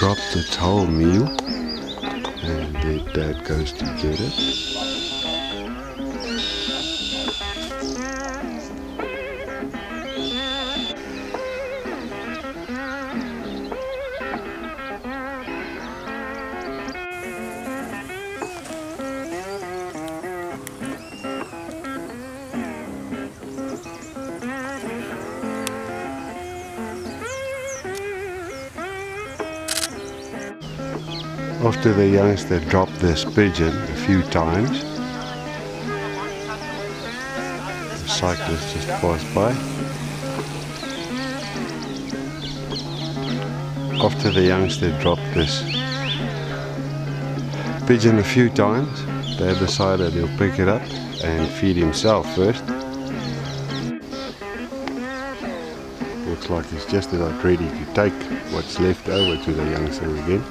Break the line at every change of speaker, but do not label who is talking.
dropped its whole meal, and their dad goes to get it. After the youngster dropped this pigeon a few times, the cyclist just passed by. After the youngster dropped this pigeon a few times, Dad decided he'll pick it up and feed himself first. Looks like he's just about ready to take what's left over to the youngster again.